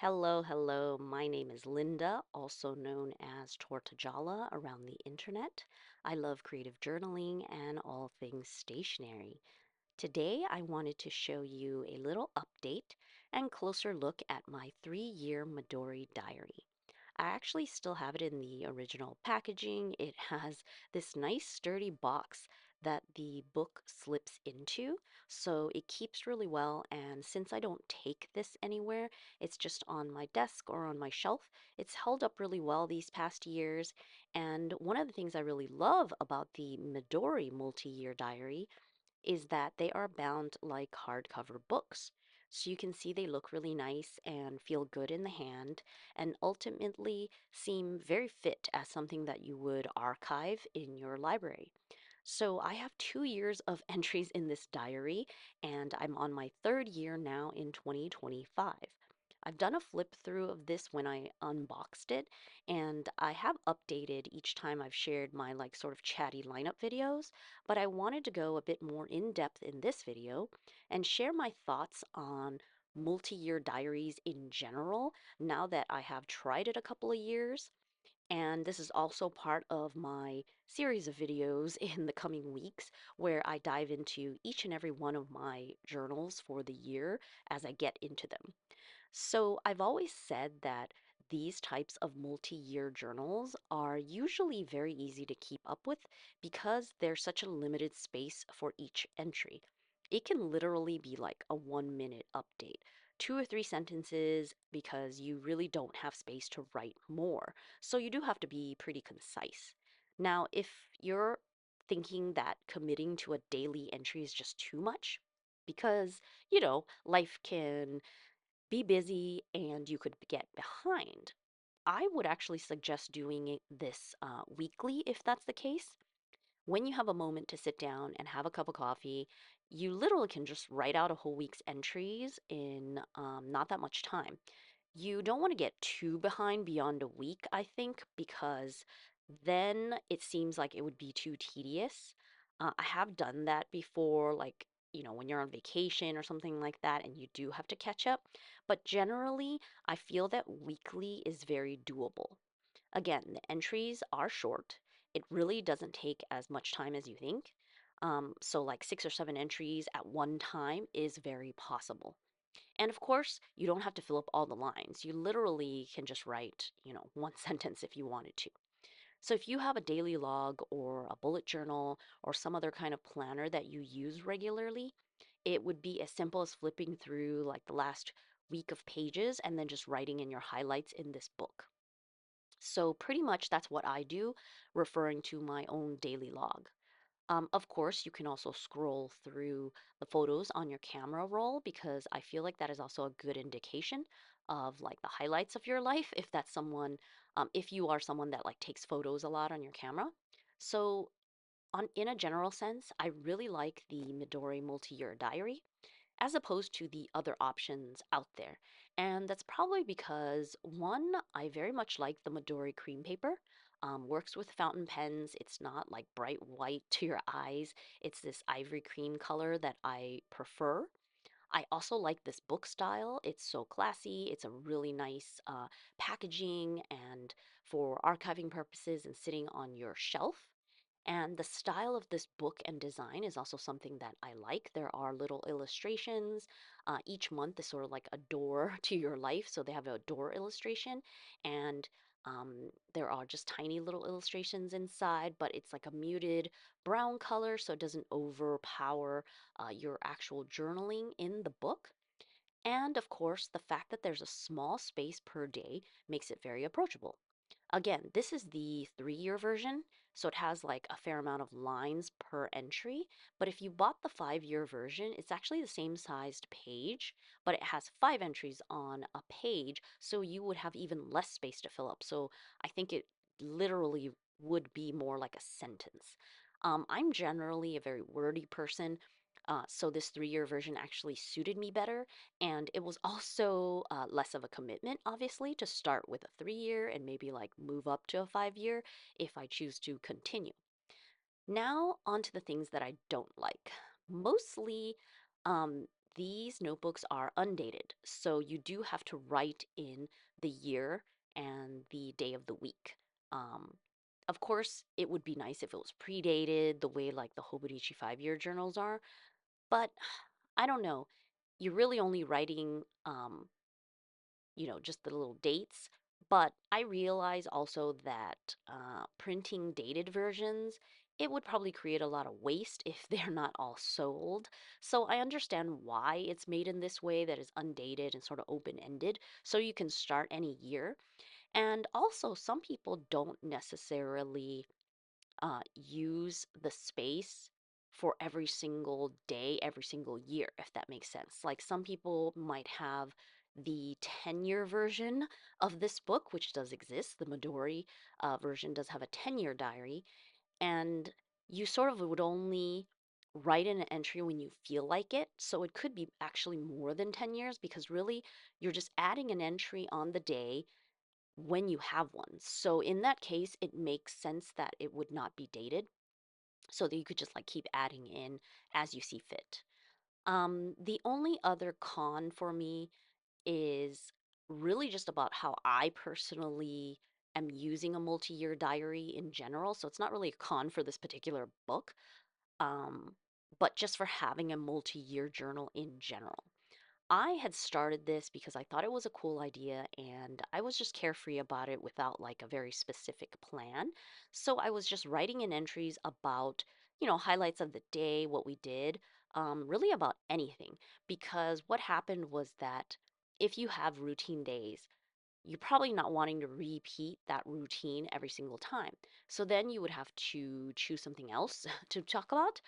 Hello, hello. My name is Linda, also known as Tortajala around the internet. I love creative journaling and all things stationery. Today, I wanted to show you a little update and closer look at my 3-year Midori diary. I actually still have it in the original packaging. It has this nice sturdy box that the book slips into, so it keeps really well. And since I don't take this anywhere, it's just on my desk or on my shelf. It's held up really well these past years. And one of the things I really love about the Midori multi-year diary is that they are bound like hardcover books. So you can see they look really nice and feel good in the hand, and ultimately seem very fit as something that you would archive in your library. So I have 2 years of entries in this diary, and I'm on my third year now in 2025. I've done a flip through of this when I unboxed it, and I have updated each time I've shared my like sort of chatty lineup videos, but I wanted to go a bit more in depth in this video and share my thoughts on multi-year diaries in general now that I have tried it a couple of years. And this is also part of my series of videos in the coming weeks where I dive into each and every one of my journals for the year as I get into them. So I've always said that these types of multi-year journals are usually very easy to keep up with because there's such a limited space for each entry. It can literally be like a 1 minute update, 2 or 3 sentences, because you really don't have space to write more. So you do have to be pretty concise. Now, if you're thinking that committing to a daily entry is just too much, because, life can be busy and you could get behind. I would actually suggest doing this weekly if that's the case. When you have a moment to sit down and have a cup of coffee, you literally can just write out a whole week's entries in not that much time. You don't want to get too behind beyond a week, I think, because then it seems like it would be too tedious. I have done that before, like, when you're on vacation or something like that, and you do have to catch up. But generally, I feel that weekly is very doable. Again, the entries are short. It really doesn't take as much time as you think. So, like 6 or 7 entries at one time is very possible. And of course, you don't have to fill up all the lines. You literally can just write, one sentence if you wanted to. So if you have a daily log or a bullet journal or some other kind of planner that you use regularly, it would be as simple as flipping through like the last week of pages and then just writing in your highlights in this book. So pretty much that's what I do, referring to my own daily log. Of course, you can also scroll through the photos on your camera roll because I feel like that is also a good indication of like the highlights of your life if that's someone, if you are someone that like takes photos a lot on your camera. So in a general sense, I really like the Midori multi-year diary as opposed to the other options out there. And that's probably because one, I very much like the Midori cream paper. Works with fountain pens. It's not like bright white to your eyes. It's this ivory cream color that I prefer. I also like this book style. It's so classy. It's a really nice packaging and for archiving purposes and sitting on your shelf. And the style of this book and design is also something that I like. There are little illustrations. Each month is sort of like a door to your life. So they have a door illustration, and there are just tiny little illustrations inside, but it's like a muted brown color so it doesn't overpower your actual journaling in the book. And of course, the fact that there's a small space per day makes it very approachable. Again, this is the 3-year version, so it has like a fair amount of lines per entry. But if you bought the 5-year version, it's actually the same sized page, but it has 5 entries on a page, so you would have even less space to fill up. So I think it literally would be more like a sentence. I'm generally a very wordy person, so this 3-year version actually suited me better. And it was also less of a commitment, obviously, to start with a 3-year and maybe like move up to a 5-year if I choose to continue. Now, on to the things that I don't like. Mostly, these notebooks are undated, so you do have to write in the year and the day of the week. Um, of course, it would be nice if it was predated the way like the Hobonichi 5-year journals are, but I don't know. You're really only writing just the little dates. But I realize also that printing dated versions, it would probably create a lot of waste if they're not all sold. So I understand why it's made in this way that is undated and sort of open-ended, so you can start any year. And also, some people don't necessarily use the space for every single day, every single year, if that makes sense. Like some people might have the 10-year version of this book, which does exist. The Midori version does have a 10-year diary, and you sort of would only write in an entry when you feel like it. So it could be actually more than 10 years because really you're just adding an entry on the day when you have one. So in that case, it makes sense that it would not be dated so that you could just like keep adding in as you see fit. The only other con for me is really just about how I personally am using a multi-year diary in general. So it's not really a con for this particular book, um, but just for having a multi-year journal in general. I had started this because I thought it was a cool idea and I was just carefree about it without like a very specific plan. So I was just writing in entries about, highlights of the day, what we did, really about anything. Because what happened was that if you have routine days, you're probably not wanting to repeat that routine every single time. So then you would have to choose something else to talk about.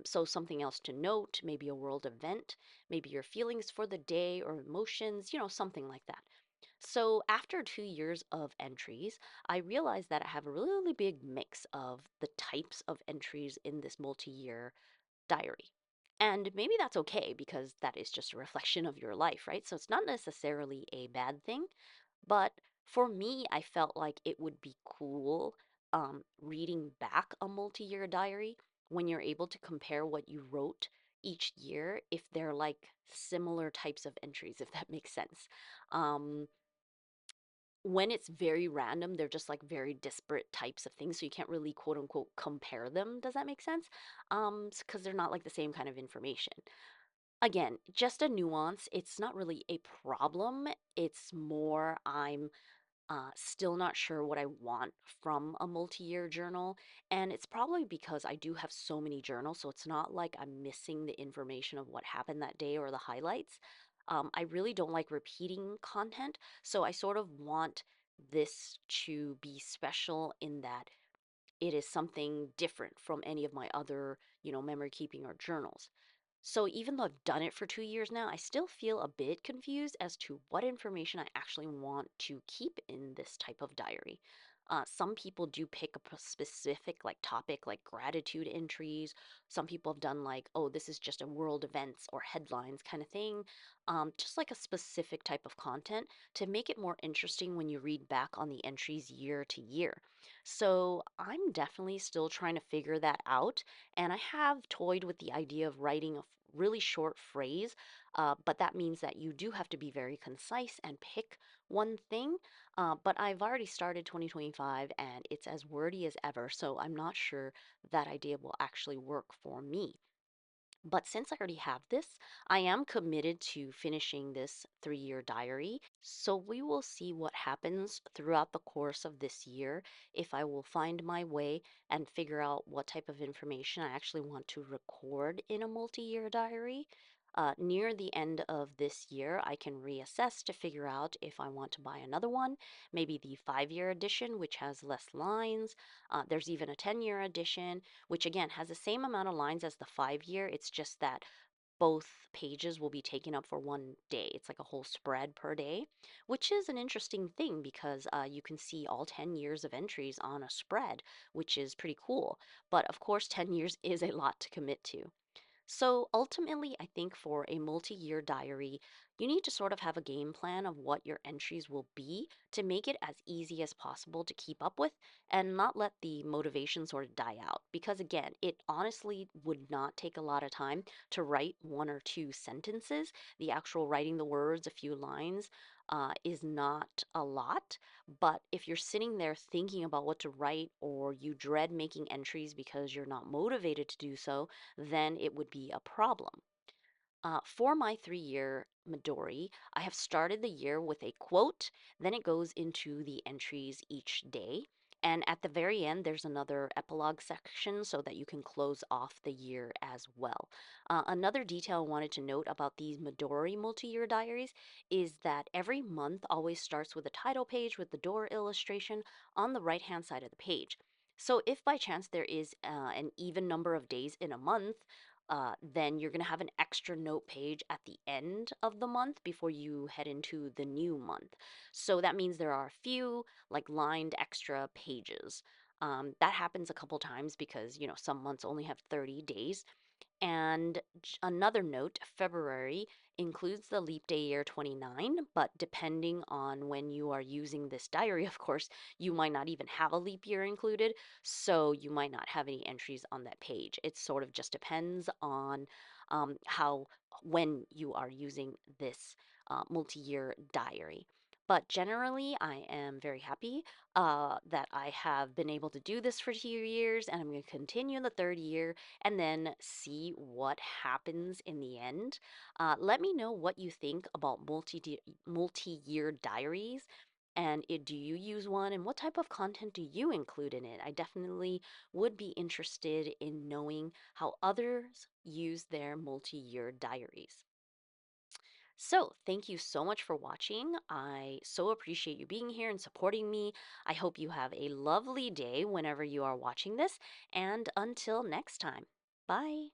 So something else to note, maybe a world event, maybe your feelings for the day or emotions, something like that. So after 2 years of entries, I realized that I have a really big mix of the types of entries in this multi-year diary. And maybe that's okay because that is just a reflection of your life, right? So it's not necessarily a bad thing. But for me, I felt like it would be cool reading back a multi year diary when you're able to compare what you wrote each year if they're like similar types of entries, if that makes sense. Um, when it's very random, they're just like very disparate types of things. So you can't really quote unquote compare them. Does that make sense? Because they're not like the same kind of information. Again, just a nuance. It's not really a problem. It's more I'm still not sure what I want from a multi-year journal. And it's probably because I do have so many journals, so it's not like I'm missing the information of what happened that day or the highlights. I really don't like repeating content, so I sort of want this to be special in that it is something different from any of my other, memory keeping or journals. So even though I've done it for 2 years now, I still feel a bit confused as to what information I actually want to keep in this type of diary. Some people do pick up a specific like topic like gratitude entries. Some people have done like, oh, this is just a world events or headlines kind of thing. Just like a specific type of content to make it more interesting when you read back on the entries year to year. So I'm definitely still trying to figure that out. And I have toyed with the idea of writing a really short phrase, but that means that you do have to be very concise and pick one thing. But I've already started 2025 and it's as wordy as ever, so I'm not sure that idea will actually work for me. But since I already have this, I am committed to finishing this 3-year diary. So we will see what happens throughout the course of this year, if I will find my way and figure out what type of information I actually want to record in a multi year diary. Near the end of this year, I can reassess to figure out if I want to buy another one, maybe the 5-year edition, which has less lines. There's even a 10-year edition which again has the same amount of lines as the 5-year. It's just that both pages will be taken up for one day. It's like a whole spread per day, which is an interesting thing because you can see all 10 years of entries on a spread, which is pretty cool. But of course, 10 years is a lot to commit to. So ultimately, I think for a multi year diary, you need to sort of have a game plan of what your entries will be to make it as easy as possible to keep up with and not let the motivation sort of die out. Because again, it honestly would not take a lot of time to write one or two sentences. The actual writing the words, a few lines, is not a lot. But if you're sitting there thinking about what to write or you dread making entries because you're not motivated to do so, then it would be a problem. For my 3 year Midori, I have started the year with a quote, then it goes into the entries each day. And at the very end, there's another epilogue section so that you can close off the year as well. Another detail I wanted to note about these Midori multi year diaries is that every month always starts with a title page with the door illustration on the right hand side of the page. So, if by chance there is an even number of days in a month, then you're going to have an extra note page at the end of the month before you head into the new month. So that means there are a few like lined extra pages. That happens a couple times because, some months only have 30 days. And another note, February includes the leap day year 29, but depending on when you are using this diary, of course, you might not even have a leap year included, so you might not have any entries on that page. It sort of just depends on when you are using this multi year diary. But generally, I am very happy that I have been able to do this for 2 years, and I'm going to continue in the third year and then see what happens in the end. Let me know what you think about multi-year diaries. And do you use one, and what type of content do you include in it? I definitely would be interested in knowing how others use their multi-year diaries. So, thank you so much for watching. I so appreciate you being here and supporting me. I hope you have a lovely day whenever you are watching this, and until next time, bye.